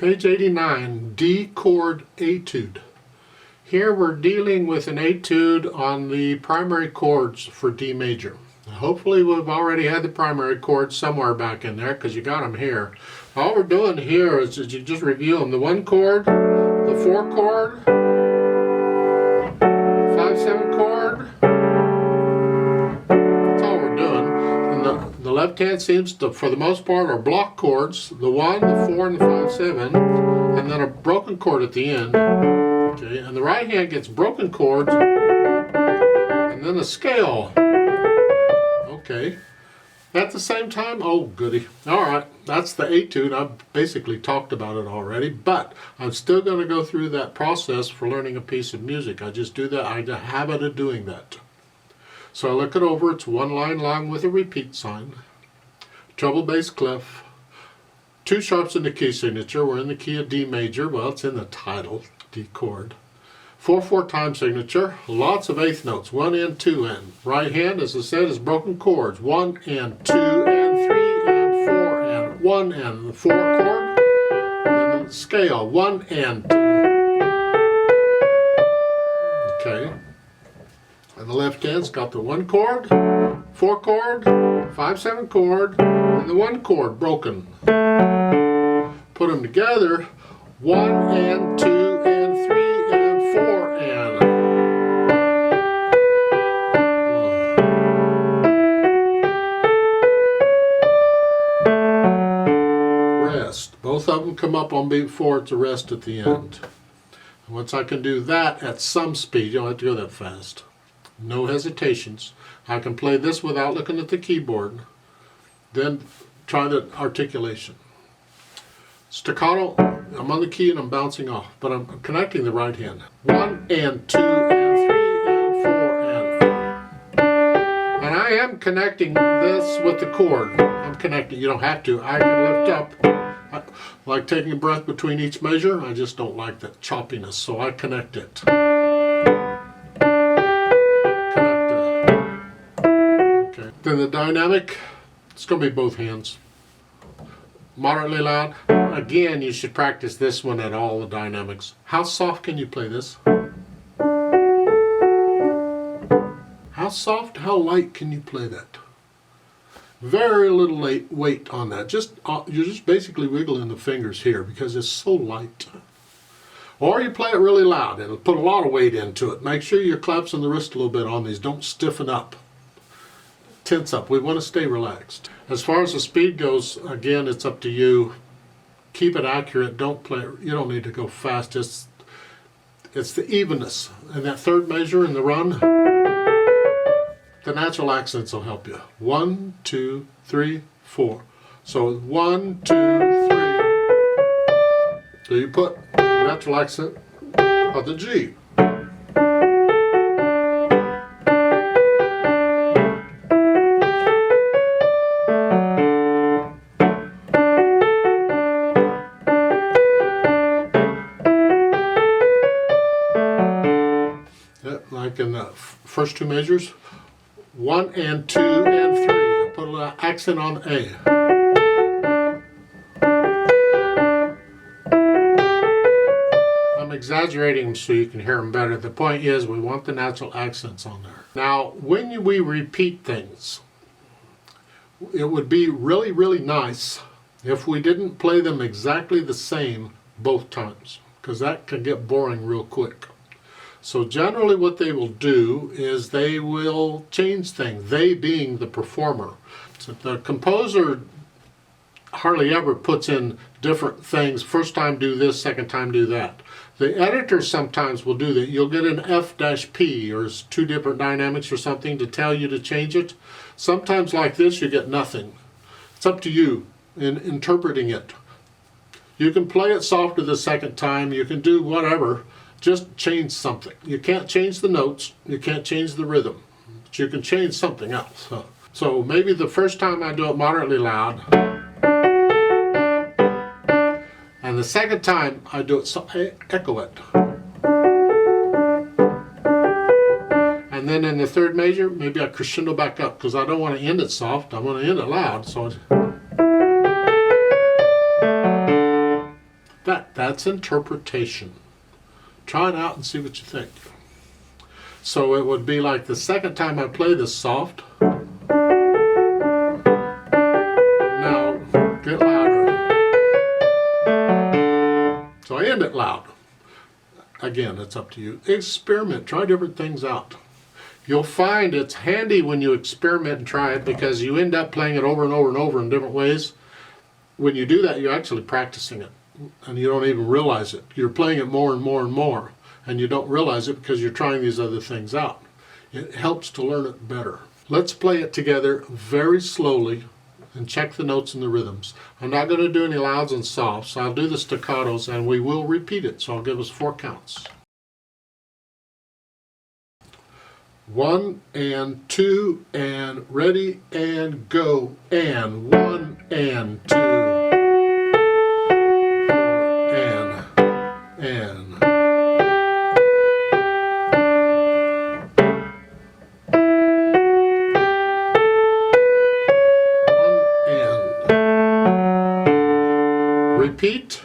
Page 89, D Chord Etude. Here we're dealing with an etude on the primary chords for D major. Hopefully we've already had the primary chords somewhere back in there because you got them here. All we're doing here is you just review them. The 1 chord, the 4 chord, 5/7 chord. That's all we're doing. And the left hand seems to, for the most part, are block chords. The 1, the 4, and the 5/7, and then a broken chord at the end. Okay, and the right hand gets broken chords and then a scale. Okay, at the same time, oh goody. Alright, that's the etude. I've basically talked about it already, but I'm still going to go through that process for learning a piece of music. I just do that, I have a habit of doing that. So I look it over, it's 1 line long with a repeat sign, treble bass clef, 2 sharps in the key signature. We're in the key of D major, well it's in the title, D chord. 4/4 time signature, lots of eighth notes, 1 and 2 and. Right hand, as I said, is broken chords, 1 and 2 and 3 and 4 and 1 and the 4 chord, and the scale, 1 and 2. Okay, and the left hand's got the 1 chord, 4 chord, 5/7 chord, and the 1 chord broken. Put them together, 1 and 2 and 3 and 4 and. Rest. Both of them come up on beat 4, it's a rest at the end. And once I can do that at some speed, you don't have to go that fast. No hesitations. I can play this without looking at the keyboard. Then try the articulation. Staccato, I'm on the key and I'm bouncing off, but I'm connecting the right hand. 1 and 2 and 3 and 4 and. And I am connecting this with the chord. I'm connecting, you don't have to. I can lift up, like taking a breath between each measure. I just don't like that choppiness, so I connect it. Connect it. Okay. Then the dynamic, it's going to be both hands. Moderately loud. Again, you should practice this one at all the dynamics. How soft can you play this? How soft, how light can you play that? Very little weight on that. You're just basically wiggling the fingers here because it's so light. Or you play it really loud. It'll put a lot of weight into it. Make sure you're collapsing the wrist a little bit on these. Don't stiffen up. Tense up. We want to stay relaxed. As far as the speed goes, again, it's up to you. Keep it accurate. Don't play. You don't need to go fast. It's the evenness. And that third measure in the run, the natural accents will help you. 1, 2, 3, 4. So 1, 2, 3. So you put the natural accent of the G. Like in the first 2 measures, 1 and 2 and 3. I put a little accent on A. I'm exaggerating them so you can hear them better. The point is we want the natural accents on there. Now when we repeat things, it would be really, really nice if we didn't play them exactly the same both times, because that can get boring real quick. So generally what they will do is they will change things, they being the performer. So the composer hardly ever puts in different things, first time do this, second time do that. The editor sometimes will do that. You'll get an F-P or 2 different dynamics or something to tell you to change it. Sometimes like this you get nothing. It's up to you in interpreting it. You can play it softer the second time, you can do whatever. Just change something. You can't change the notes, you can't change the rhythm, but you can change something else. So maybe the first time I do it moderately loud, and the second time I do it, so I echo it. And then in the third measure, maybe I crescendo back up because I don't want to end it soft, I want to end it loud. So that. That's interpretation. Try it out and see what you think. So it would be like the second time I play this soft. Now get louder. So I end it loud. Again, it's up to you. Experiment. Try different things out. You'll find it's handy when you experiment and try it because you end up playing it over and over and over in different ways. When you do that, you're actually practicing it and you don't even realize it. You're playing it more and more and more and you don't realize it because you're trying these other things out. It helps to learn it better. Let's play it together very slowly and check the notes and the rhythms. I'm not going to do any louds and softs. I'll do the staccatos and we will repeat it. So I'll give us 4 counts. 1 and 2 and ready and go and 1 and 2 and 1 and repeat.